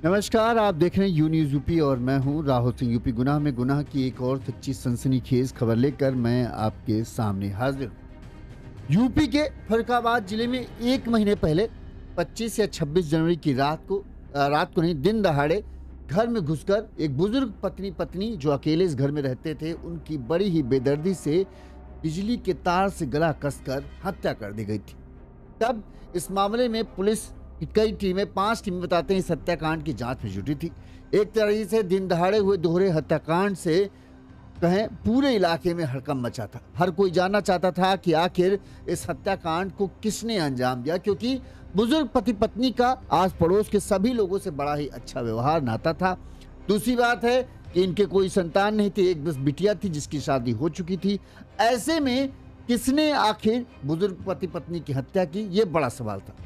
नमस्कार, आप देख रहे हैं यू न्यूज़ यूपी और मैं हूं राहुल सिंह। यूपी गुनाह में गुनाह की एक और सच्ची सनसनीखेज खबर लेकर मैं आपके सामने हाजिर हूं। यूपी के फर्रुखाबाद जिले में एक महीने पहले 25 या 26 जनवरी की रात को नहीं, दिन दहाड़े घर में घुसकर एक बुजुर्ग पत्नी जो अकेले इस घर में रहते थे, उनकी बड़ी ही बेदर्दी से बिजली के तार से गला कसकर हत्या कर दी गई थी। तब इस मामले में पुलिस की कई टीमें, 5 टीमें बताते हैं, इस हत्याकांड की जांच में जुटी थी। एक तरीके से दिन दहाड़े हुए दोहरे हत्याकांड से कहें पूरे इलाके में हड़कंप मचा था। हर कोई जानना चाहता था कि आखिर इस हत्याकांड को किसने अंजाम दिया, क्योंकि बुजुर्ग पति पत्नी का आस पड़ोस के सभी लोगों से बड़ा ही अच्छा व्यवहार नाता था। दूसरी बात है कि इनके कोई संतान नहीं थे, एक बस बिटिया थी जिसकी शादी हो चुकी थी। ऐसे में किसने आखिर बुजुर्ग पति पत्नी की हत्या की, ये बड़ा सवाल था।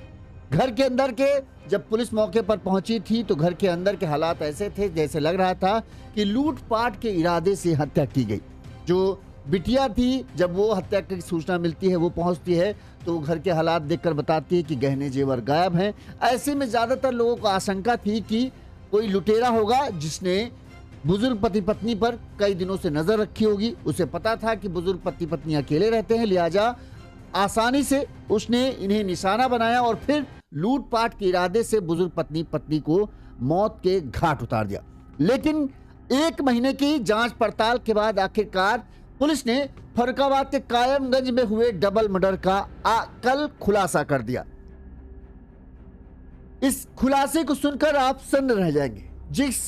घर के अंदर के जब पुलिस मौके पर पहुंची थी तो घर के अंदर के हालात ऐसे थे जैसे लग रहा था कि लूटपाट के इरादे से हत्या की गई। जो बिटिया थी, जब वो हत्या की सूचना मिलती है, वो पहुंचती है तो घर के हालात देखकर बताती है कि गहने जेवर गायब हैं। ऐसे में ज़्यादातर लोगों को आशंका थी कि कोई लुटेरा होगा जिसने बुजुर्ग पति पत्नी पर कई दिनों से नज़र रखी होगी। उसे पता था कि बुजुर्ग पति पत्नी अकेले रहते हैं, लिहाजा आसानी से उसने इन्हें निशाना बनाया और फिर लूटपाट के इरादे से बुजुर्ग पत्नी को मौत के घाट उतार दिया। लेकिन एक महीने की जांच पड़ताल के बाद आखिरकार पुलिस ने फर्रुखाबाद के कायमगंज में हुए डबल मर्डर का कल खुलासा कर दिया। इस खुलासे को सुनकर आप सन्न रह जाएंगे। जिस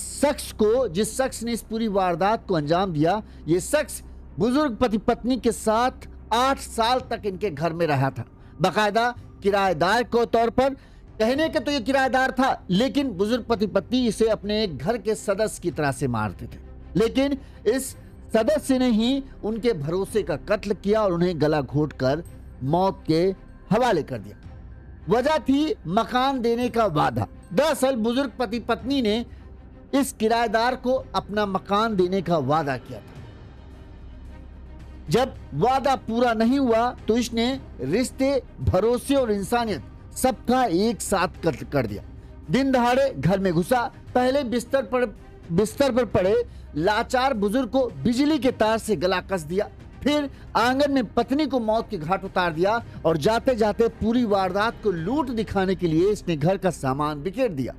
शख्स ने इस पूरी वारदात को अंजाम दिया, ये शख्स बुजुर्ग पति पत्नी के साथ 8 साल तक इनके घर में रहा था, बाकायदा किराएदार के तौर पर। कहने के तो ये किराएदार था, लेकिन बुजुर्ग पति पत्नी इसे अपने घर के सदस्य की तरह से मारते थे। लेकिन इस सदस्य ने ही उनके भरोसे का कत्ल किया और उन्हें गला घोंटकर मौत के हवाले कर दिया। वजह थी मकान देने का वादा। दरअसल बुजुर्ग पति पत्नी ने इस किराएदार को अपना मकान देने का वादा किया था। जब वादा पूरा नहीं हुआ तो इसने रिश्ते, भरोसे और इंसानियत सबका एक साथ कत्ल कर दिया। दिन दहाड़े घर में घुसा, पहले बिस्तर पर पड़े लाचार बुजुर्ग को बिजली के तार से गला कस दिया, फिर आंगन में पत्नी को मौत के घाट उतार दिया और जाते जाते पूरी वारदात को लूट दिखाने के लिए इसने घर का सामान बिखेर दिया।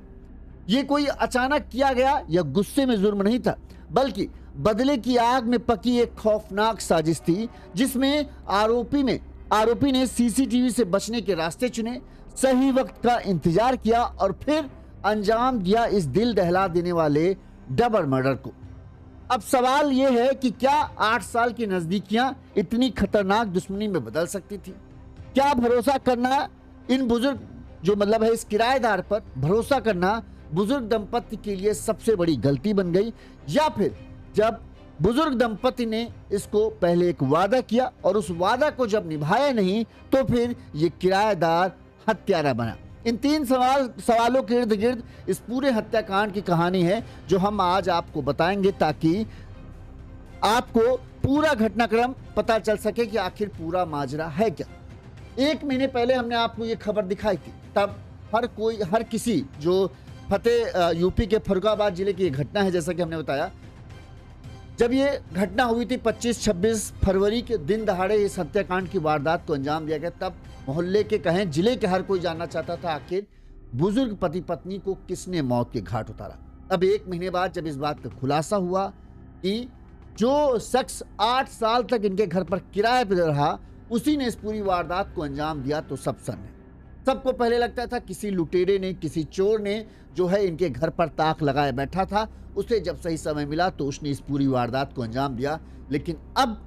ये कोई अचानक किया गया या गुस्से में जुर्म नहीं था, बल्कि बदले की आग में पकी एक खौफनाक साजिश थी, जिसमें आरोपी ने सीसीटीवी से बचने के रास्ते चुने, सही वक्त का इंतजार किया और फिर अंजाम दिया इस दिल दहला देने वाले डबल मर्डर को। अब सवाल यह है कि क्या 8 साल की नजदीकियां इतनी खतरनाक दुश्मनी में बदल सकती थी? क्या भरोसा करना इन बुजुर्ग है इस किराएदार पर भरोसा करना बुजुर्ग दंपति के लिए सबसे बड़ी गलती बन गई, या फिर जब बुजुर्ग दंपति ने इसको पहले एक वादा किया और उस वादा को जब निभाया नहीं तो फिर ये किराएदार हत्यारा बना? इन 3 सवालों के इर्द गिर्द इस पूरे हत्याकांड की कहानी है जो हम आज आपको बताएंगे, ताकि आपको पूरा घटनाक्रम पता चल सके कि आखिर पूरा माजरा है क्या। 1 महीने पहले हमने आपको ये खबर दिखाई थी, तब हर किसी जो यूपी के फर्रुखाबाद जिले की घटना है, जैसा कि हमने बताया। जब ये घटना हुई थी 25-26 फरवरी के दिन दहाड़े इस हत्याकांड की वारदात को अंजाम दिया गया, तब मोहल्ले के कहें जिले के हर कोई जानना चाहता था आखिर बुजुर्ग पति पत्नी को किसने मौत के घाट उतारा। अब 1 महीने बाद जब इस बात का खुलासा हुआ कि जो शख्स 8 साल तक इनके घर पर किराए पर रहा, उसी ने इस पूरी वारदात को अंजाम दिया, तो सब सन्न है। सबको पहले लगता था किसी लुटेरे ने, किसी चोर ने जो है इनके घर पर ताक लगाए बैठा था, उसे जब सही समय मिला तो उसने इस पूरी वारदात को अंजाम दिया। लेकिन अब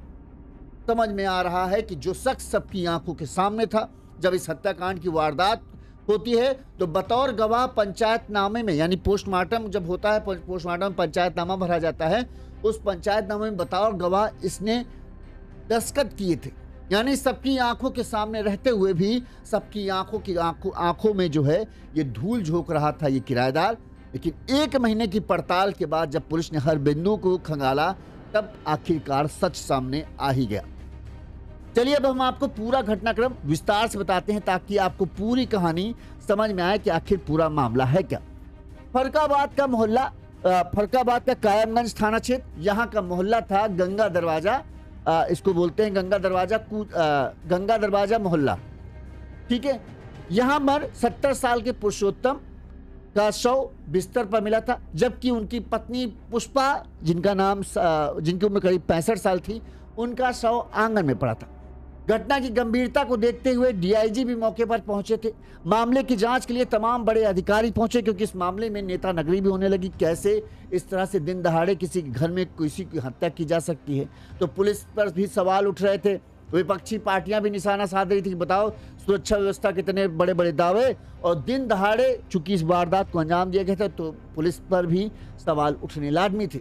समझ में आ रहा है कि जो शख्स सबकी आंखों के सामने था, जब इस हत्याकांड की वारदात होती है तो बतौर गवाह पंचायतनामे में, यानी पोस्टमार्टम जब होता है, पोस्टमार्टम में पंचायतनामा भरा जाता है, उस पंचायतनामे में बतौर गवाह इसने दस्तखत किए थे। यानी सबकी आंखों के सामने रहते हुए भी सबकी आंखों में जो है ये धूल झोंक रहा था ये किराएदार। लेकिन 1 महीने की पड़ताल के बाद जब पुलिस ने हर बिंदु को खंगाला, तब आखिरकार सच सामने आ ही गया। चलिए अब हम आपको पूरा घटनाक्रम विस्तार से बताते हैं, ताकि आपको पूरी कहानी समझ में आए कि आखिर पूरा मामला है क्या। फरकाबाद का मोहल्ला, फरकाबाद का कायमगंज थाना क्षेत्र, यहाँ का मोहल्ला था गंगा दरवाजा, इसको बोलते हैं गंगा दरवाजा, गंगा दरवाजा मोहल्ला। ठीक है, यहाँ पर 70 साल के पुरुषोत्तम का शव बिस्तर पर मिला था, जबकि उनकी पत्नी पुष्पा, जिनकी उम्र करीब 65 साल थी, उनका शव आंगन में पड़ा था। घटना की गंभीरता को देखते हुए डीआईजी भी मौके पर पहुंचे थे। मामले की जांच के लिए तमाम बड़े अधिकारी पहुंचे, क्योंकि इस मामले में नेता नगरी भी होने लगी। कैसे इस तरह से दिन दहाड़े किसी के घर में किसी की हत्या की जा सकती है? तो पुलिस पर भी सवाल उठ रहे थे, विपक्षी पार्टियां भी निशाना साध रही थी कि बताओ सुरक्षा व्यवस्था कितने बड़े बड़े दावे, और दिन दहाड़े चूंकि इस वारदात को अंजाम दिया गया था तो पुलिस पर भी सवाल उठने लाजमी थे।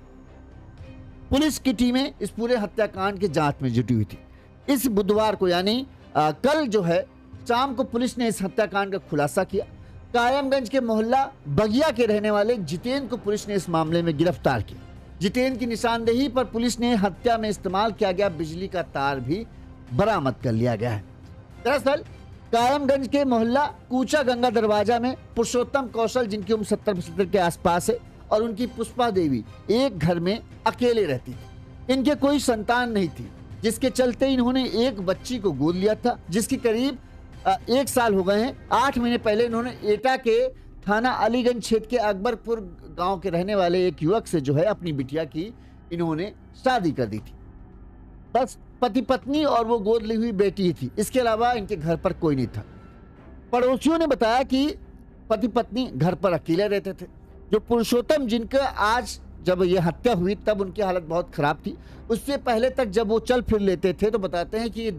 पुलिस की टीमें इस पूरे हत्याकांड की जांच में जुटी हुई थी। इस बुधवार को यानी कल जो है शाम को पुलिस ने इस हत्याकांड का खुलासा किया। कायमगंज के मोहल्ला बगिया के रहने वाले जितेंद्र को पुलिस ने इस मामले में गिरफ्तार किया। जितेंद्र की निशानदेही पर पुलिस ने हत्या में इस्तेमाल किया गया बिजली का तार भी बरामद कर लिया गया है। दरअसल कायमगंज के मोहल्ला कूचा गंगा दरवाजा में पुरुषोत्तम कौशल, जिनकी उम्र 70-75 के आसपास है, और उनकी पुष्पा देवी एक घर में अकेले रहती थी। इनके कोई संतान नहीं थी, जिसके चलते इन्होंने एक बच्ची को गोद लिया था, जिसकी करीब 1 साल हो गए हैं। 8 महीने पहले इन्होंने एटा के थाना अलीगंज क्षेत्र के अकबरपुर गांव के रहने वाले एक युवक से जो है अपनी बिटिया की इन्होंने शादी कर दी थी। बस पति पत्नी और वो गोद ली हुई बेटी ही थी, इसके अलावा इनके घर पर कोई नहीं था। पड़ोसियों ने बताया कि पति पत्नी घर पर अकेले रहते थे। जो पुरुषोत्तम, जिनका आज जब ये हत्या हुई तब उनकी हालत बहुत खराब थी, उससे पहले तक जब वो चल फिर लेते थे तो बताते हैं कि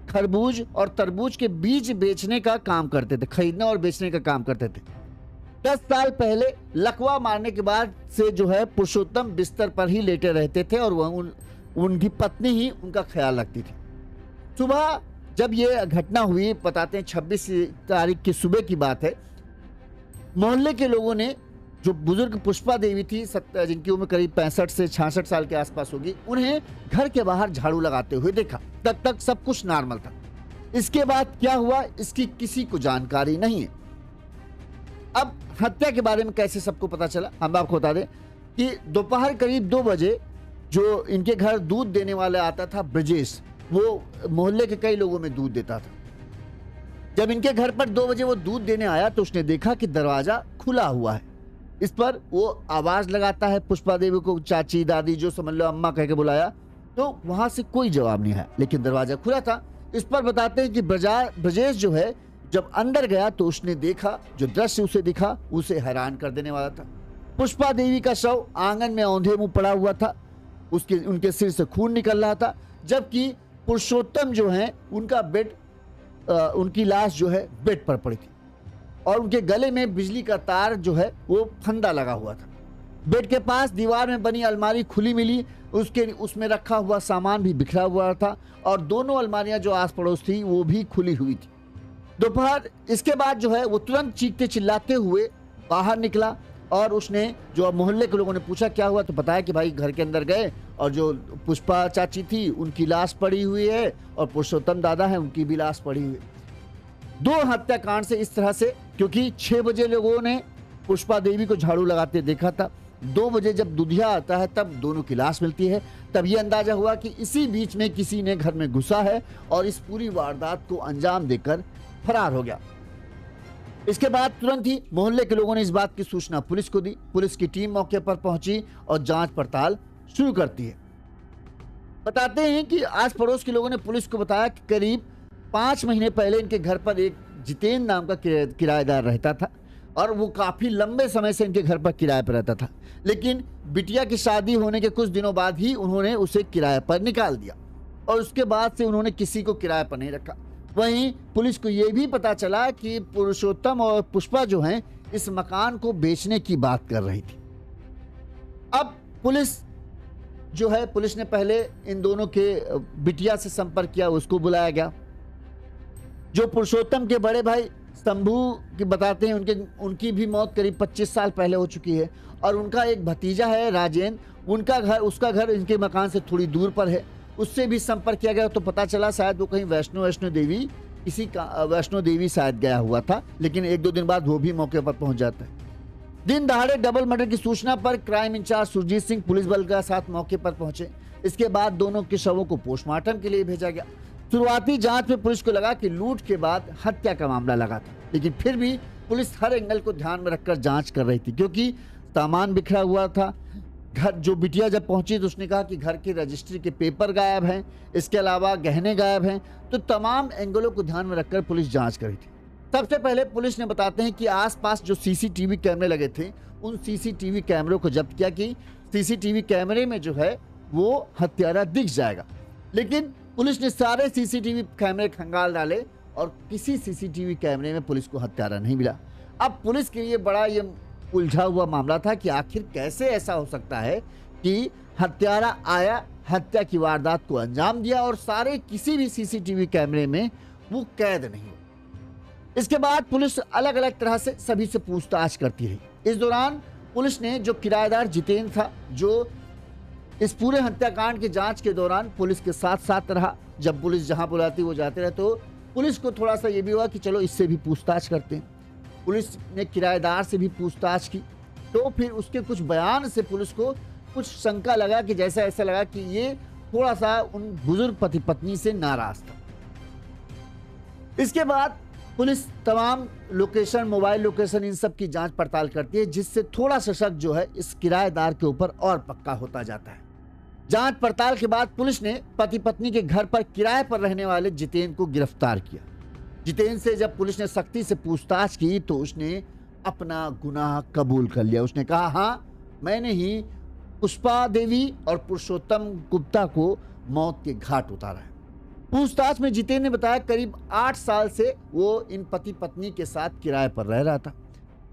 खरबूज और तरबूज के बीज बेचने का काम करते थे, खरीदने और बेचने का काम करते थे। 10 साल पहले लकवा मारने के बाद से जो है पुरुषोत्तम बिस्तर पर ही लेटे रहते थे और वह उनकी पत्नी ही उनका ख्याल रखती थी। सुबह जब ये घटना हुई, बताते हैं 26 तारीख की सुबह की बात है, मोहल्ले के लोगों ने जो बुजुर्ग पुष्पा देवी थी, जिनकी उम्र करीब 65 से 66 साल के आसपास होगी, उन्हें घर के बाहर झाड़ू लगाते हुए देखा। तब तक सब कुछ नॉर्मल था। इसके बाद क्या हुआ इसकी किसी को जानकारी नहीं है। अब हत्या के बारे में कैसे सबको पता चला, हम आपको बता दें कि दोपहर करीब 2 बजे जो इनके घर दूध देने वाला आता था ब्रजेश, वो मोहल्ले के कई लोगों में दूध देता था। जब इनके घर पर 2 बजे वो दूध देने आया तो उसने देखा कि दरवाजा खुला हुआ है। इस पर वो आवाज लगाता है पुष्पा देवी को, चाची दादी जो समझ लो अम्मा कह के बुलाया, तो वहां से कोई जवाब नहीं आया, लेकिन दरवाजा खुला था। इस पर बताते हैं कि ब्रजेश जो है जब अंदर गया तो उसने देखा, जो दृश्य उसे दिखा उसे हैरान कर देने वाला था। पुष्पा देवी का शव आंगन में औंधे मुंह पड़ा हुआ था, उनके सिर से खून निकल रहा था, जबकि पुरुषोत्तम जो है उनकी लाश जो है बेड पर पड़ी थी और उनके गले में बिजली का तार जो है वो फंदा लगा हुआ था। बेड के पास दीवार में बनी अलमारी खुली मिली, उसमें रखा हुआ सामान भी बिखरा हुआ था और दोनों अलमारियां जो आस पड़ोस थी वो भी खुली हुई थी। दोपहर इसके बाद जो है वो तुरंत चीखते चिल्लाते हुए बाहर निकला और उसने जो मोहल्ले के लोगों ने पूछा क्या हुआ तो बताया कि भाई घर के अंदर गए और जो पुष्पा चाची थी उनकी लाश पड़ी हुई है और पुरुषोत्तम दादा है उनकी भी लाश पड़ी हुई है। 2 हत्याकांड से इस तरह से, क्योंकि 6 बजे लोगों ने पुष्पा देवी को झाड़ू लगाते देखा था, 2 बजे जब दुधिया आता है तब दोनों की लाश मिलती है, तब ये अंदाजा हुआ कि इसी बीच में किसी ने घर में घुसा है और इस पूरी वारदात को अंजाम देकर फरार हो गया। इसके बाद तुरंत ही मोहल्ले के लोगों ने इस बात की सूचना पुलिस को दी। पुलिस की टीम मौके पर पहुंची और जांच पड़ताल शुरू करती है। बताते हैं कि आस पड़ोस के लोगों ने पुलिस को बताया कि करीब 5 महीने पहले इनके घर पर एक जितेंद्र नाम का किराएदार रहता था और वो काफी लंबे समय से इनके घर पर किराए पर रहता था, लेकिन बिटिया की शादी होने के कुछ दिनों बाद ही उन्होंने उसे किराए पर निकाल दिया और उसके बाद से उन्होंने किसी को किराए पर नहीं रखा। वहीं पुलिस को यह भी पता चला कि पुरुषोत्तम और पुष्पा जो हैं इस मकान को बेचने की बात कर रही थी। अब पुलिस ने पहले इन दोनों के बिटिया से संपर्क किया, उसको बुलाया गया। जो पुरुषोत्तम के बड़े भाई शंभू की बताते हैं उनकी भी मौत करीब 25 साल पहले हो चुकी है और उनका एक भतीजा है राजेंद्र, उसका घर इनके मकान से थोड़ी दूर पर है। उससे भी संपर्क किया गया तो पता चला शायद वो कहीं वैष्णो देवी शायद गया हुआ था, लेकिन 1-2 दिन बाद वो भी मौके पर पहुंच जाता है। दिन दहाड़े डबल मर्डर की सूचना पर crime incharge Surjeet Singh police बल के साथ मौके पर पहुंचे। इसके बाद दोनों के शवों को पोस्टमार्टम के लिए भेजा गया। शुरुआती जांच में पुलिस को लगा कि लूट के बाद हत्या का मामला लगा था, लेकिन फिर भी पुलिस हर एंगल को ध्यान में रखकर जांच कर रही थी, क्योंकि सामान बिखरा हुआ था। घर जो बिटिया जब पहुंची तो उसने कहा कि घर की रजिस्ट्री के पेपर गायब हैं, इसके अलावा गहने गायब हैं। तो तमाम एंगलों को ध्यान में रखकर पुलिस जांच कर रही थी। सबसे पहले पुलिस ने बताते हैं कि आसपास जो सीसीटीवी कैमरे लगे थे, उन सीसीटीवी कैमरों को जब्त किया कि सीसीटीवी कैमरे में जो है वो हत्यारा दिख जाएगा। लेकिन पुलिस ने सारे सीसीटीवी कैमरे खंगाल डाले और किसी सीसीटीवी कैमरे में पुलिस को हत्यारा नहीं मिला। अब पुलिस के लिए बड़ा ये उलझा हुआ मामला था कि आखिर कैसे ऐसा हो सकता है कि हत्यारा आया, हत्या की वारदात को अंजाम दिया और सारे किसी भी सीसीटीवी कैमरे में वो कैद नहीं हुआ। इसके बाद पुलिस अलग अलग तरह से सभी से पूछताछ करती रही। इस दौरान पुलिस ने जो किराएदार जितेंद्र था, जो इस पूरे हत्याकांड की जांच के दौरान पुलिस के साथ साथ रहा, जब पुलिस जहां बुलाती वो जाते रहे, तो पुलिस को थोड़ा सा ये भी हुआ कि चलो इससे भी पूछताछ करते हैं। पुलिस ने किराएदार से भी पूछताछ की, तो फिर उसके कुछ बयान से पुलिस को कुछ शंका लगा कि जैसा ऐसा लगा कि ये थोड़ा सा उन बुजुर्ग पति पत्नी से नाराज था। इसके बाद पुलिस तमाम लोकेशन, मोबाइल लोकेशन, इन सब की जांच पड़ताल करती है, जिससे थोड़ा सा शक जो है इस किराएदार के ऊपर और पक्का होता जाता है। जांच पड़ताल के बाद पुलिस ने पति पत्नी के घर पर किराए पर रहने वाले जितेंद्र को गिरफ्तार किया। जितेंद्र से जब पुलिस ने सख्ती से पूछताछ की तो उसने अपना गुनाह कबूल कर लिया। उसने कहा, हाँ, मैंने ही पुष्पा देवी और पुरुषोत्तम गुप्ता को मौत के घाट उतारा है। पूछताछ में जितेंद्र ने बताया करीब 8 साल से वो इन पति पत्नी के साथ किराए पर रह रहा था।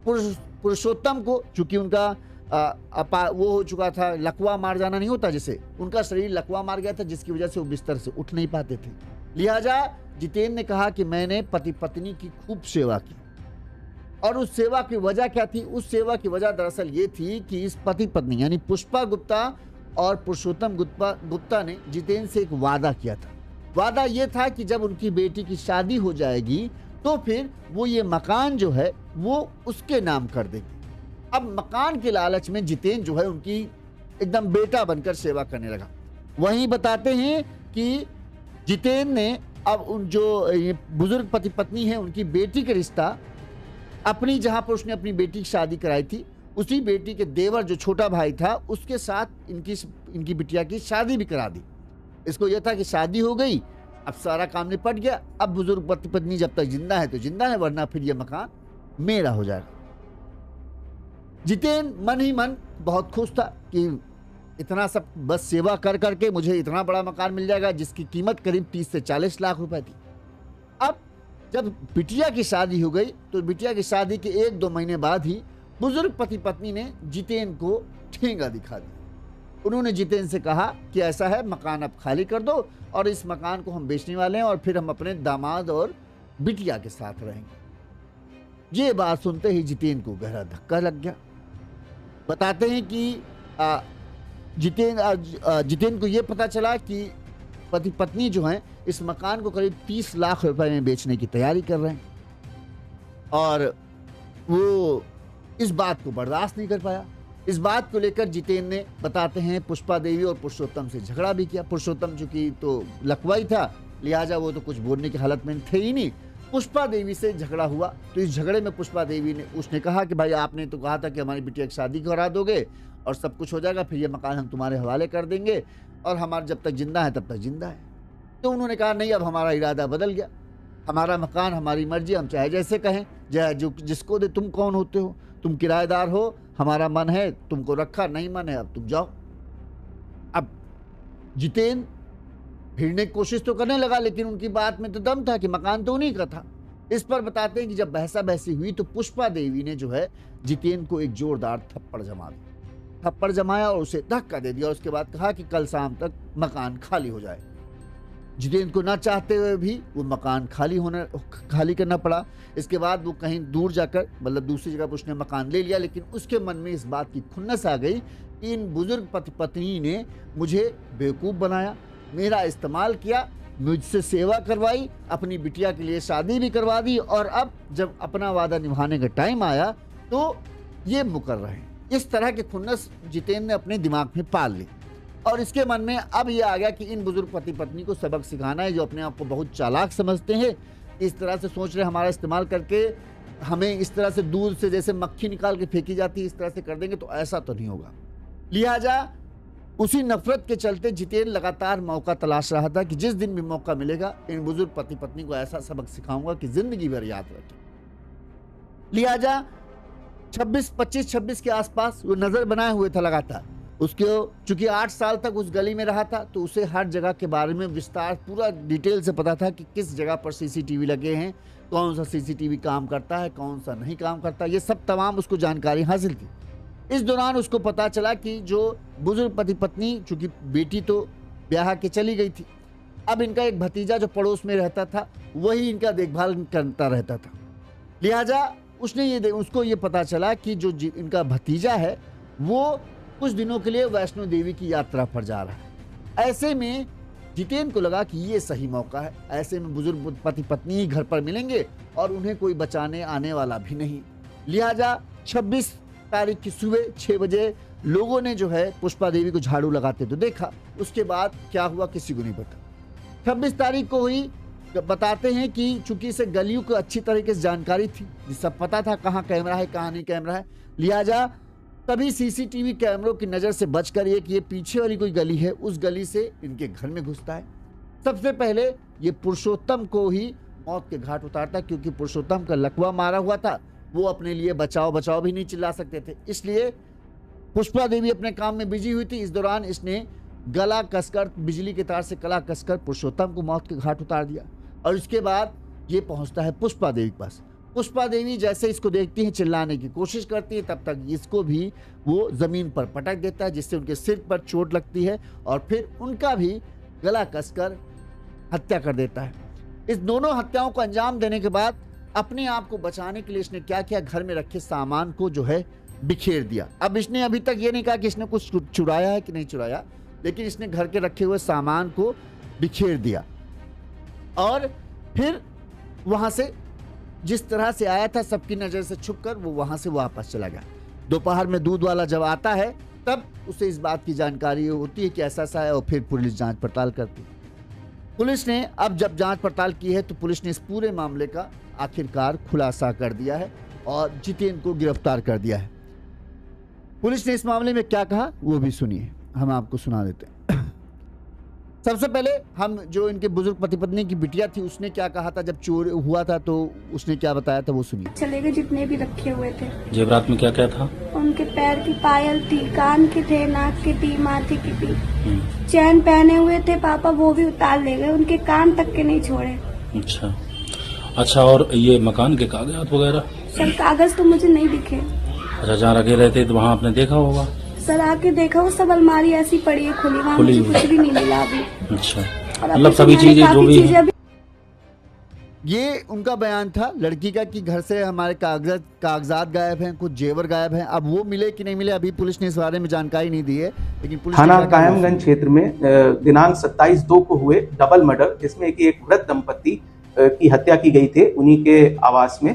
पुरुषोत्तम को, चूंकि उनका वो हो चुका था, लकवा मार जाना नहीं होता जिसे, उनका शरीर लकवा मार गया था, जिसकी वजह से वो बिस्तर से उठ नहीं पाते थे। लिहाजा जितेंद्र ने कहा कि मैंने पति पत्नी की खूब सेवा की, और उस सेवा की वजह क्या थी? उस सेवा की वजह दरअसल ये थी कि इस पति पत्नी यानी पुष्पा गुप्ता और पुरुषोत्तम गुप्ता ने जितेंद्र से एक वादा किया था। वादा ये था कि जब उनकी बेटी की शादी हो जाएगी तो फिर वो ये मकान जो है वो उसके नाम कर देंगे। अब मकान के लालच में जितेंद्र जो है उनकी एकदम बेटा बनकर सेवा करने लगा। वहीं बताते हैं कि जितेंद्र ने अब उन जो बुजुर्ग पति पत्नी है उनकी बेटी का रिश्ता अपनी, जहां पर उसने अपनी बेटी की शादी कराई थी, उसी बेटी के देवर जो छोटा भाई था उसके साथ इनकी बिटिया की शादी भी करा दी। इसको यह था कि शादी हो गई, अब सारा काम निपट गया, अब बुजुर्ग पति पत्नी जब तक जिंदा है तो जिंदा है, वरना फिर यह मकान मेरा हो जाएगा। जितेंद्र मन ही मन बहुत खुश था कि इतना सब बस सेवा कर करके मुझे इतना बड़ा मकान मिल जाएगा, जिसकी कीमत करीब 30 से 40 लाख रुपए थी। अब जब बिटिया की शादी हो गई तो बिटिया की शादी के 1-2 महीने बाद ही बुजुर्ग पति पत्नी ने जितेंद्र को ठेंगा दिखा दिया। उन्होंने जितेंद्र से कहा कि ऐसा है, मकान अब खाली कर दो और इस मकान को हम बेचने वाले हैं और फिर हम अपने दामाद और बिटिया के साथ रहेंगे। ये बात सुनते ही जितेंद्र को गहरा धक्का लग गया। बताते हैं कि जितेंद्र को ये पता चला कि पति पत्नी जो हैं इस मकान को करीब 30 लाख रुपए में बेचने की तैयारी कर रहे हैं, और वो इस बात को बर्दाश्त नहीं कर पाया। इस बात को लेकर जितेंद्र ने, बताते हैं, पुष्पा देवी और पुरुषोत्तम से झगड़ा भी किया। पुरुषोत्तम चूंकि तो लकवाई था, लिहाजा वो तो कुछ बोलने की हालत में थे ही नहीं। पुष्पा देवी से झगड़ा हुआ, तो इस झगड़े में पुष्पा देवी ने, उसने कहा कि भाई आपने तो कहा था कि हमारी बिटिया की शादी करा दोगे और सब कुछ हो जाएगा, फिर ये मकान हम तुम्हारे हवाले कर देंगे और हमारा जब तक जिंदा है तब तक जिंदा है। तो उन्होंने कहा नहीं, अब हमारा इरादा बदल गया, हमारा मकान हमारी मर्जी, हम चाहे जैसे कहें, जो जिसको दे। तुम कौन होते हो? तुम किराएदार हो, हमारा मन है तुमको रखा, नहीं मन है अब तुम जाओ। अब जितेंद्र भिड़ने की कोशिश तो करने लगा, लेकिन उनकी बात में तो दम था कि मकान तो उन्हीं का था। इस पर बताते हैं कि जब बहसा बहसी हुई तो पुष्पा देवी ने जो है जितेंद्र को एक जोरदार थप्पड़ जमा दिया। थप्पड़ जमाया और उसे धक्का दे दिया। उसके बाद कहा कि कल शाम तक मकान खाली हो जाए। जितेंद्र को ना चाहते हुए भी वो मकान खाली करना पड़ा। इसके बाद वो कहीं दूर जाकर, मतलब दूसरी जगह उसने मकान ले लिया, लेकिन उसके मन में इस बात की खुन्नस आ गई कि इन बुजुर्ग पति पत्नी ने मुझे बेवकूफ़ बनाया, मेरा इस्तेमाल किया, मुझसे सेवा करवाई, अपनी बिटिया के लिए शादी भी करवा दी, और अब जब अपना वादा निभाने का टाइम आया तो ये मुकर रहे हैं। इस तरह के खुन्नस जितेंद्र ने अपने दिमाग में पाल ली और इसके मन में अब ये आ गया कि इन बुजुर्ग पति पत्नी को सबक सिखाना है, जो अपने आप को बहुत चालाक समझते हैं। इस तरह से सोच रहे हमारा इस्तेमाल करके हमें इस तरह से दूध से जैसे मक्खी निकाल के फेंकी जाती है, इस तरह से कर देंगे तो ऐसा तो नहीं होगा। लिहाजा उसी नफरत के चलते जितेंद्र लगातार मौका तलाश रहा था कि जिस दिन भी मौका मिलेगा इन बुजुर्ग पति पत्नी को ऐसा सबक सिखाऊंगा कि जिंदगी भर याद रखें। लिहाजा 25-26 के आसपास वो नजर बनाए हुए था लगातार। उसके चूंकि 8 साल तक उस गली में रहा था तो उसे हर जगह के बारे में विस्तार पूरा डिटेल से पता था कि किस जगह पर सीसीटीवी लगे हैं, कौन सा सीसीटीवी काम करता है, कौन सा नहीं काम करता, ये सब तमाम उसको जानकारी हासिल थी। इस दौरान उसको पता चला कि जो बुजुर्ग पति पत्नी, चूंकि बेटी तो ब्याह के चली गई थी, अब इनका एक भतीजा जो पड़ोस में रहता था वही इनका देखभाल करता रहता था। लिहाजा उसको ये पता चला कि जो इनका भतीजा है वो कुछ दिनों के लिए वैष्णो देवी की यात्रा पर जा रहा है। ऐसे में जितेंद्र को लगा कि ये सही मौका है, ऐसे में बुजुर्ग पति पत्नी ही घर पर मिलेंगे और उन्हें कोई बचाने आने वाला भी नहीं। लिहाजा 26 तारीख की सुबह 6 बजे लोगों ने जो है पुष्पा देवी को झाड़ू लगाते तो देखा। उसके बाद क्या हुआ किसी को नहीं पता। 26 तारीख को ही बताते हैं कि चूंकि इसे गलियों को अच्छी तरीके से जानकारी थी, सब पता था कहाँ कैमरा है कहाँ नहीं कैमरा है, लिहाजा तभी सीसीटीवी कैमरों की नज़र से बचकर ये पीछे वाली कोई गली है उस गली से इनके घर में घुसता है। सबसे पहले ये पुरुषोत्तम को ही मौत के घाट उतारता, क्योंकि पुरुषोत्तम का लकवा मारा हुआ था, वो अपने लिए बचाओ बचाओ भी नहीं चिल्ला सकते थे, इसलिए पुष्पा देवी अपने काम में बिजी हुई थी। इस दौरान इसने गला कसकर, बिजली के तार से गला कसकर पुरुषोत्तम को मौत के घाट उतार दिया और इसके बाद ये पहुंचता है पुष्पा देवी के पास। पुष्पा देवी जैसे इसको देखती हैं चिल्लाने की कोशिश करती है, तब तक इसको भी वो जमीन पर पटक देता है जिससे उनके सिर पर चोट लगती है और फिर उनका भी गला कसकर हत्या कर देता है। इस दोनों हत्याओं को अंजाम देने के बाद अपने आप को बचाने के लिए इसने क्या किया, घर में रखे सामान को जो है बिखेर दिया। अब इसने अभी तक ये नहीं कहा कि इसने कुछ चुराया है कि नहीं चुराया, लेकिन इसने घर के रखे हुए सामान को बिखेर दिया और फिर वहां से जिस तरह से आया था सबकी नजर से छुपकर वो वहां से वापस चला गया। दोपहर में दूध वाला जब आता है तब उसे इस बात की जानकारी होती है कि ऐसा सा है और फिर पुलिस जांच पड़ताल करती है। पुलिस ने अब जब जांच पड़ताल की है तो पुलिस ने इस पूरे मामले का आखिरकार खुलासा कर दिया है और जितेंद्र को गिरफ्तार कर दिया है। पुलिस ने इस मामले में क्या कहा वो भी सुनिए, हम आपको सुना देते हैं। सबसे पहले हम जो इनके बुजुर्ग पति पत्नी की बिटिया थी उसने क्या कहा था जब चोर हुआ था, तो उसने क्या बताया था वो सुनिए। चले गए जितने भी रखे हुए थे। जेवरात में क्या क्या था? उनके पैर की पायल थी, कान के थे, नाक की थी, माथे की थी, चैन पहने हुए थे पापा, वो भी उतार ले गए, उनके कान तक के नहीं छोड़े। अच्छा, और ये मकान के कागजात वगैरह? सर कागज तो मुझे नहीं दिखे। अच्छा, जहाँ रखे रहते तो वहाँ आपने देखा होगा? सर आके देखा वो सब अलमारी ऐसी पड़ी है खुली, वहाँ मुझे कुछ भी नहीं मिला अभी। अच्छा, मतलब सभी चीजें जो भी ये उनका बयान था लड़की का कि घर से हमारे कागजात गायब हैं, कुछ जेवर गायब हैं। अब वो मिले कि नहीं मिले अभी पुलिस ने इस बारे में जानकारी नहीं दी है, लेकिन पुलिस थाना कायमगंज क्षेत्र में दिनांक 27/2 को हुए डबल मर्डर, जिसमें कि एक वृद्ध दंपति की हत्या की गई थी उन्हीं के आवास में।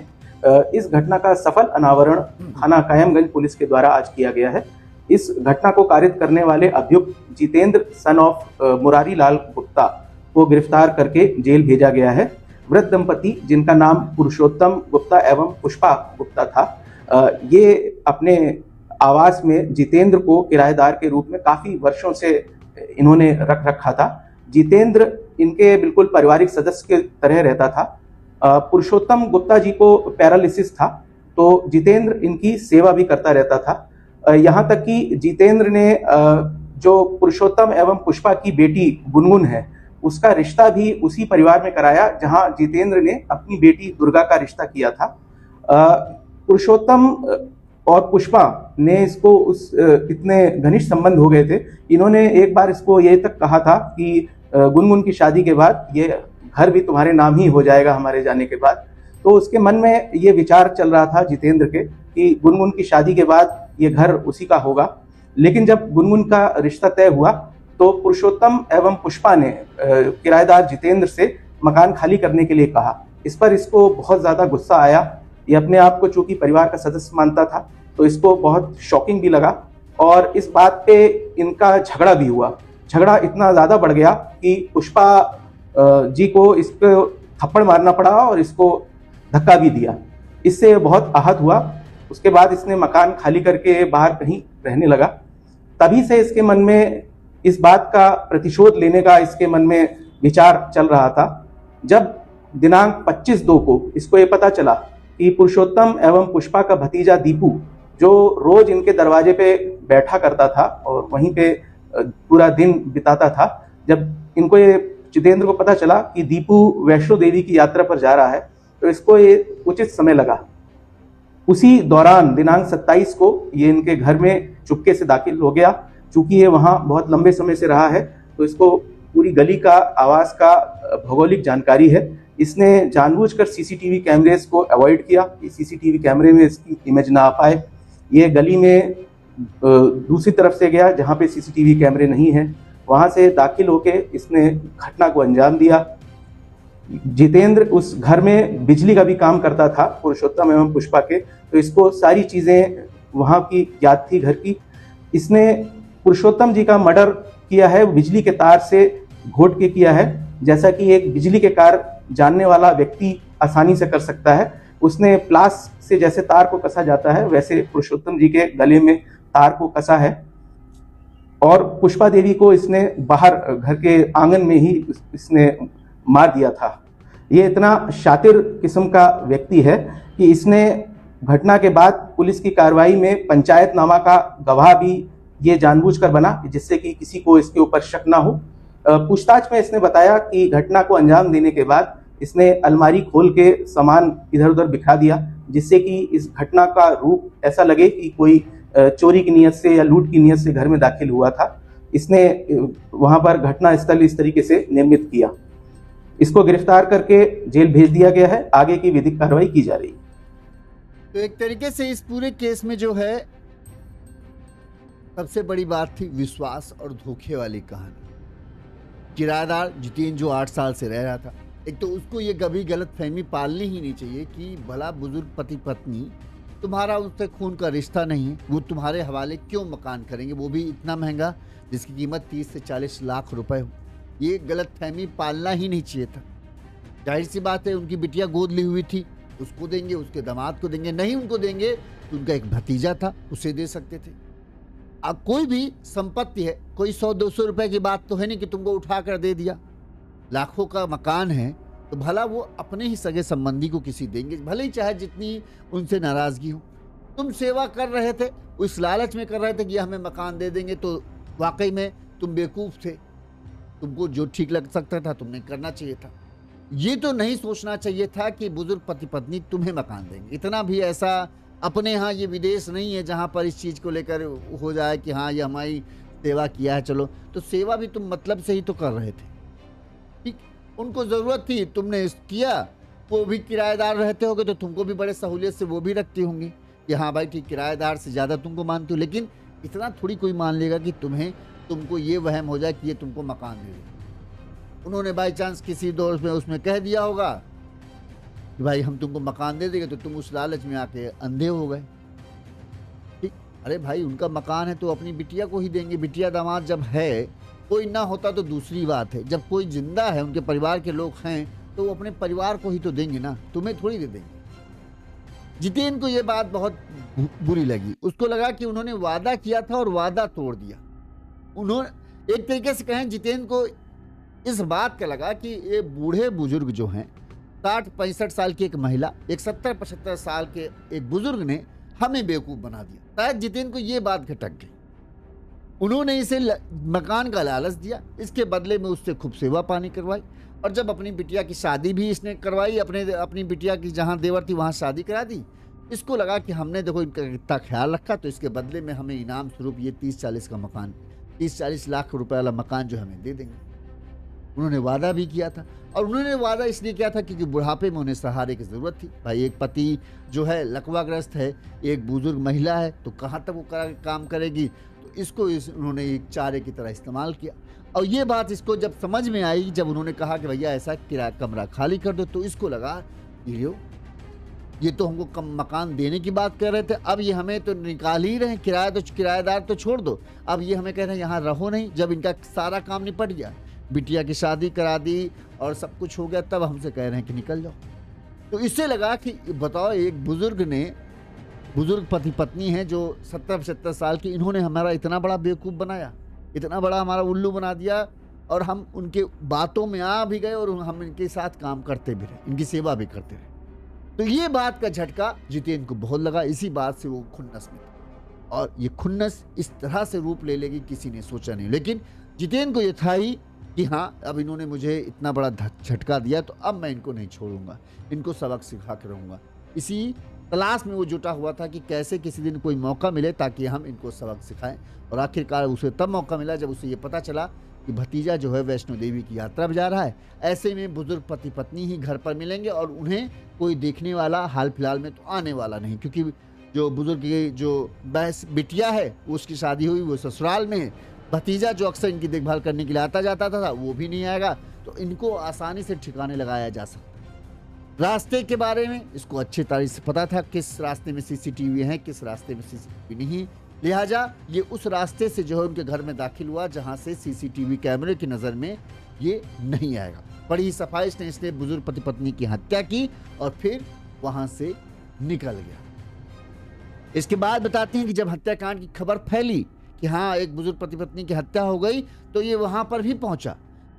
इस घटना का सफल अनावरण थाना कायमगंज पुलिस के द्वारा आज किया गया है। इस घटना को कारित करने वाले अभियुक्त जितेंद्र सन ऑफ मुरारी लाल गुप्ता को गिरफ्तार करके जेल भेजा गया है। वृद्ध दंपति जिनका नाम पुरुषोत्तम गुप्ता एवं पुष्पा गुप्ता था, ये अपने आवास में जितेंद्र को किराएदार के रूप में काफी वर्षों से इन्होंने रख रखा था। जितेंद्र इनके बिल्कुल पारिवारिक सदस्य के तरह रहता था। पुरुषोत्तम गुप्ता जी को पैरालिसिस था, तो जितेंद्र इनकी सेवा भी करता रहता था। यहाँ तक कि जितेंद्र ने जो पुरुषोत्तम एवं पुष्पा की बेटी गुनगुन है उसका रिश्ता भी उसी परिवार में कराया जहां जितेंद्र ने अपनी बेटी दुर्गा का रिश्ता किया था। पुरुषोत्तम और पुष्पा ने इसको इतने घनिष्ठ संबंध हो गए थे, इन्होंने एक बार इसको ये तक कहा था कि गुनगुन की शादी के बाद ये घर भी तुम्हारे नाम ही हो जाएगा हमारे जाने के बाद। तो उसके मन में ये विचार चल रहा था जितेंद्र के कि गुनगुन की शादी के बाद ये घर उसी का होगा। लेकिन जब गुनगुन का रिश्ता तय हुआ तो पुरुषोत्तम एवं पुष्पा ने किराएदार जितेंद्र से मकान खाली करने के लिए कहा। इस पर इसको बहुत ज्यादा गुस्सा आया। ये अपने आप को चूंकि परिवार का सदस्य मानता था, तो इसको बहुत शॉकिंग भी लगा और इस बात पे इनका झगड़ा भी हुआ। झगड़ा इतना ज़्यादा बढ़ गया कि पुष्पा जी को इस पे थप्पड़ मारना पड़ा और इसको धक्का भी दिया। इससे बहुत आहत हुआ। उसके बाद इसने मकान खाली करके बाहर कहीं रहने लगा। तभी से इसके मन में इस बात का प्रतिशोध लेने का इसके मन में विचार चल रहा था। जब दिनांक 25/2 को इसको ये पता चला कि पुरुषोत्तम एवं पुष्पा का भतीजा दीपू, जो रोज इनके दरवाजे पे बैठा करता था और वहीं पे पूरा दिन बिताता था, जब इनको ये जितेंद्र को पता चला कि दीपू वैष्णो देवी की यात्रा पर जा रहा है, तो इसको ये उचित समय लगा। उसी दौरान दिनांक 27 को ये इनके घर में चुपके से दाखिल हो गया। चूंकि ये वहां बहुत लंबे समय से रहा है, तो इसको पूरी गली का, आवास का भौगोलिक जानकारी है। इसने जानबूझकर सीसीटीवी कैमरेज को अवॉइड किया कि सीसीटीवी कैमरे में इसकी इमेज ना आ पाए। ये गली में दूसरी तरफ से गया जहां पे सीसीटीवी कैमरे नहीं है, वहां से दाखिल होके इसने घटना को अंजाम दिया। जितेंद्र उस घर में बिजली का भी काम करता था, पुरुषोत्तम एवं पुष्पा के, तो इसको सारी चीजें वहां की याद थी घर की। इसने पुरुषोत्तम जी का मर्डर किया है बिजली के तार से घोट के किया है, जैसा कि एक बिजली के कार जानने वाला व्यक्ति आसानी से कर सकता है। उसने प्लास से जैसे तार को कसा जाता है, वैसे पुरुषोत्तम जी के गले में तार को कसा है और पुष्पा देवी को इसने बाहर घर के आंगन में ही इसने मार दिया था। ये इतना शातिर किस्म का व्यक्ति है कि इसने घटना के बाद पुलिस की कार्रवाई में पंचायतनामा का गवाह भी ये जानबूझकर बना, जिससे कि किसी को इसके ऊपर शक ना हो। पूछताछ में इसने बताया कि घटना को अंजाम देने के बाद इसने अलमारी खोल के सामान इधर उधर बिखरा दिया, जिससे कि इस घटना का रूप ऐसा लगे कि कोई चोरी की नियत से या लूट की नियत से घर में दाखिल हुआ था। इसने वहां पर घटना स्थल इस तरीके से निर्मित किया। इसको गिरफ्तार करके जेल भेज दिया गया है। आगे की विधिक कार्रवाई की जा रही है। तो एक तरीके से इस पूरे केस में जो है सबसे बड़ी बात थी विश्वास और धोखे वाली कहानी। किराएदार जितेंद्र जो 8 साल से रह रहा था, एक तो उसको ये कभी गलत फहमी पालनी ही नहीं चाहिए कि भला बुजुर्ग पति पत्नी, तुम्हारा उससे खून का रिश्ता नहीं है, वो तुम्हारे हवाले क्यों मकान करेंगे, वो भी इतना महंगा जिसकी कीमत 30 से 40 लाख रुपए हो। ये गलत फहमी पालना ही नहीं चाहिए था। जाहिर सी बात है, उनकी बिटिया गोद ली हुई थी, उसको देंगे, उसके दामाद को देंगे, नहीं उनको देंगे तो उनका एक भतीजा था, उसे दे सकते थे। अब कोई भी संपत्ति है, कोई 100-200 रुपए की बात तो है नहीं कि तुमको उठा कर दे दिया। लाखों का मकान है तो भला वो अपने ही सगे संबंधी को किसी देंगे, भले ही चाहे जितनी उनसे नाराजगी हो। तुम सेवा कर रहे थे, उस लालच में कर रहे थे कि हमें मकान दे देंगे, तो वाकई में तुम बेवकूफ़ थे। तुमको जो ठीक लग सकता था तुमने करना चाहिए था। ये तो नहीं सोचना चाहिए था कि बुजुर्ग पति पत्नी तुम्हें मकान देंगे। इतना भी ऐसा अपने यहाँ, ये विदेश नहीं है जहाँ पर इस चीज़ को लेकर हो जाए कि हाँ ये हमारी सेवा किया है, चलो। तो सेवा भी तुम मतलब से ही तो कर रहे थे, ठीक। उनको ज़रूरत थी, तुमने किया। वो भी किराएदार रहते होगे तो तुमको भी बड़े सहूलियत से वो भी रखती होंगी कि हाँ भाई ठीक, किराएदार से ज़्यादा तुमको मानती हो। लेकिन इतना थोड़ी कोई मान लेगा कि तुमको ये वहम हो जाए कि ये तुमको मकान दे दे। उन्होंने बाई चांस किसी दौर में उसमें कह दिया होगा कि भाई हम तुमको मकान दे देंगे, तो तुम उस लालच में आके अंधे हो गए, ठीक। अरे भाई उनका मकान है तो अपनी बिटिया को ही देंगे। बिटिया दामाद जब है, कोई ना होता तो दूसरी बात है, जब कोई जिंदा है, उनके परिवार के लोग हैं, तो वो अपने परिवार को ही तो देंगे ना, तुम्हें थोड़ी दे देंगे। जितेंद्र को ये बात बहुत बुरी लगी। उसको लगा कि उन्होंने वादा किया था और वादा तोड़ दिया। उन्होंने एक तरीके से कहें, जितेंद्र को इस बात का लगा कि ये बूढ़े बुजुर्ग जो हैं, 60-65 साल की एक महिला, एक 70-75 साल के एक बुजुर्ग ने हमें बेवकूफ़ बना दिया। शायद जितेंद्र को ये बात खटक गई। उन्होंने इसे मकान का लालच दिया, इसके बदले में उससे खूब सेवा पानी करवाई, और जब अपनी बिटिया की शादी भी इसने करवाई, अपनी बिटिया की जहाँ देवर थी वहाँ शादी करा दी। इसको लगा कि हमने देखो इनका कितना ख्याल रखा, तो इसके बदले में हमें इनाम स्वरूप ये 30-40 का मकान, 30-40 लाख रुपए वाला मकान जो हमें दे देंगे। उन्होंने वादा भी किया था, और उन्होंने वादा इसलिए किया था क्योंकि बुढ़ापे में उन्हें सहारे की ज़रूरत थी। भाई एक पति जो है लकवाग्रस्त है, एक बुजुर्ग महिला है, तो कहाँ तक वो काम करेगी। तो इसको उन्होंने एक चारे की तरह इस्तेमाल किया। और ये बात इसको जब समझ में आई, जब उन्होंने कहा कि भैया ऐसा किराया कमरा खाली कर दो, तो इसको लगा ये तो हमको कम मकान देने की बात कर रहे थे, अब ये हमें तो निकाल ही रहे हैं, किराएदार तो छोड़ दो, अब ये हमें कह रहे हैं यहाँ रहो नहीं। जब इनका सारा काम निपट गया, बिटिया की शादी करा दी और सब कुछ हो गया, तब हमसे कह रहे हैं कि निकल जाओ। तो इससे लगा कि बताओ, एक बुजुर्ग पति पत्नी है जो 70-75 साल की, इन्होंने हमारा इतना बड़ा बेवकूफ़ बनाया, इतना बड़ा हमारा उल्लू बना दिया, और हम उनके बातों में आ भी गए और हम इनके साथ काम करते भी रहे, इनकी सेवा भी करते रहे। तो ये बात का झटका जितेंद्र को बहुत लगा। इसी बात से वो खुन्नस में था, और ये खुन्नस इस तरह से रूप ले लेगी किसी ने सोचा नहीं। लेकिन जितेंद्र को ये था ही कि हाँ, अब इन्होंने मुझे इतना बड़ा झटका दिया, तो अब मैं इनको नहीं छोड़ूंगा, इनको सबक सिखा कर रहूँगा। इसी तलाश में वो जुटा हुआ था कि कैसे किसी दिन कोई मौका मिले ताकि हम इनको सबक सिखाएं। और आखिरकार उसे तब मौका मिला जब उसे ये पता चला कि भतीजा जो है वैष्णो देवी की यात्रा पर जा रहा है। ऐसे में बुजुर्ग पति पत्नी ही घर पर मिलेंगे और उन्हें कोई देखने वाला हाल फिलहाल में तो आने वाला नहीं, क्योंकि जो बुजुर्ग की जो बिटिया है उसकी शादी हुई, वो ससुराल में है। भतीजा जो अक्सर इनकी देखभाल करने के लिए आता जाता था वो भी नहीं आएगा, तो इनको आसानी से ठिकाने लगाया जा सकता। रास्ते के बारे में इसको अच्छी तरह से पता था, किस रास्ते में सीसीटीवी है, किस रास्ते में सीसीटीवी नहीं। लिहाजा ये उस रास्ते से जो है उनके घर में दाखिल हुआ जहां से सीसीटीवी कैमरे की नज़र में ये नहीं आएगा। बड़ी ही सफाई से इसने बुजुर्ग पति पत्नी की हत्या की और फिर वहां से निकल गया। इसके बाद बताते हैं कि जब हत्याकांड की खबर फैली कि हाँ, एक बुजुर्ग पति पत्नी की हत्या हो गई, तो ये वहां पर भी पहुंचा।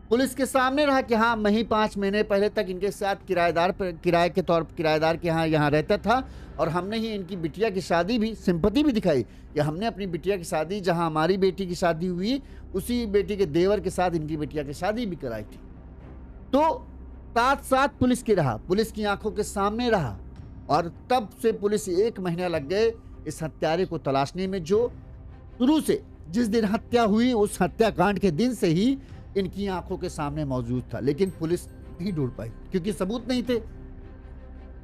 पुलिस के सामने रहा कि हाँ, मैं ही 5 महीने पहले तक इनके साथ किराए के तौर पर किराएदार के यहाँ रहता था, और हमने ही इनकी बिटिया की शादी भी, सिंपैथी भी दिखाई कि हमने अपनी बिटिया की शादी, जहाँ हमारी बेटी की शादी हुई, उसी बेटी के देवर के साथ इनकी बिटिया की शादी भी कराई थी। तो साथ पुलिस के रहा, पुलिस की आंखों के सामने रहा, और तब से पुलिस 1 महीना लग गए इस हत्यारे को तलाशने में, जो शुरू से जिस दिन हत्या हुई उस हत्याकांड के दिन से ही इनकी आंखों के सामने मौजूद था। लेकिन पुलिस नहीं ढूंढ पाई क्योंकि सबूत नहीं थे।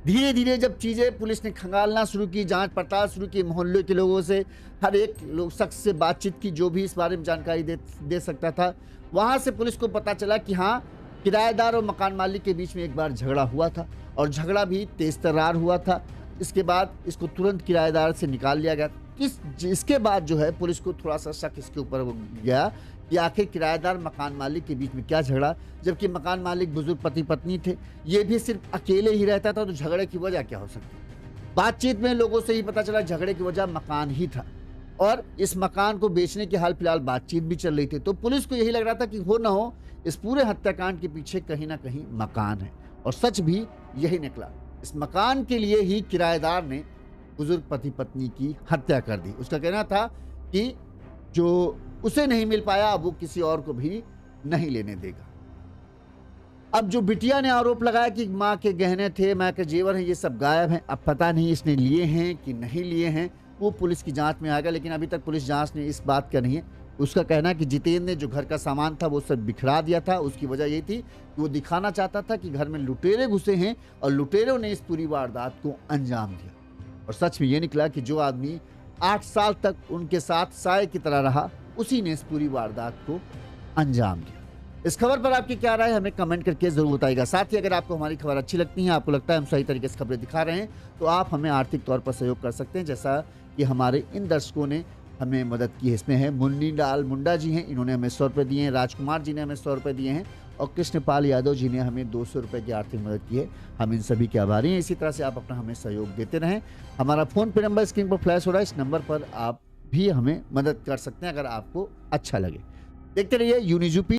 धीरे धीरे जब चीजें पुलिस ने खंगालना शुरू की, जांच पड़ताल शुरू की, मोहल्ले के लोगों से, हर एक शख्स से बातचीत की जो भी इस बारे में जानकारी दे सकता था, वहां से पुलिस को पता चला कि हाँ, किराएदार और मकान मालिक के बीच में एक बार झगड़ा हुआ था, और झगड़ा भी तेज तर्रार हुआ था। इसके बाद इसको तुरंत किराएदार से निकाल लिया गया। इसके बाद जो है पुलिस को थोड़ा सा शक इसके ऊपर गया कि आखिर किराएदार मकान मालिक के बीच में क्या झगड़ा, जबकि मकान मालिक बुजुर्ग पति पत्नी थे, ये भी सिर्फ अकेले ही रहता था, तो झगड़े की वजह क्या हो सकती। बातचीत में लोगों से ही पता चला झगड़े की वजह मकान ही था, और इस मकान को बेचने के हाल फिलहाल बातचीत भी चल रही थी। तो पुलिस को यही लग रहा था कि हो ना हो इस पूरे हत्याकांड के पीछे कहीं ना कहीं मकान है, और सच भी यही निकला। इस मकान के लिए ही किराएदार ने बुजुर्ग पति पत्नी की हत्या कर दी। उसका कहना था कि जो उसे नहीं मिल पाया अब वो किसी और को भी नहीं लेने देगा। अब जो बिटिया ने आरोप लगाया कि माँ के गहने थे, माँ के जेवर हैं, ये सब गायब हैं, अब पता नहीं इसने लिए हैं कि नहीं लिए हैं, वो पुलिस की जांच में आएगा। लेकिन अभी तक पुलिस जांच ने इस बात का नहीं है। उसका कहना है कि जितेंद्र ने जो घर का सामान था वो सब बिखरा दिया था। उसकी वजह ये थी कि वो दिखाना चाहता था कि घर में लुटेरे घुसे हैं, और लुटेरों ने इस पूरी वारदात को अंजाम दिया। और सच में ये निकला कि जो आदमी 8 साल तक उनके साथ साए की तरह रहा, उसी ने इस पूरी वारदात को अंजाम दिया। इस खबर पर आपकी क्या राय, हमें कमेंट करके जरूर बताइएगा। साथ ही अगर आपको हमारी खबर अच्छी लगती है, आपको लगता है हम सही तरीके से खबरें दिखा रहे हैं, तो आप हमें आर्थिक तौर पर सहयोग कर सकते हैं, जैसा कि हमारे इन दर्शकों ने हमें मदद की है। इसमें है मुन्नी लाल मुंडा जी हैं, इन्होंने हमें 100 रुपये दिए हैं, राजकुमार जी ने हमें 100 रुपये दिए हैं, और कृष्णपाल यादव जी ने हमें 200 रुपये की आर्थिक मदद की है। हम इन सभी के आभारी हैं। इसी तरह से आप अपना हमें सहयोग देते रहें। हमारा फ़ोन पे नंबर स्क्रीन पर फ्लैश हो रहा है, इस नंबर पर आप भी हमें मदद कर सकते हैं अगर आपको अच्छा लगे। देखते रहिए यूनिज़ यूपी।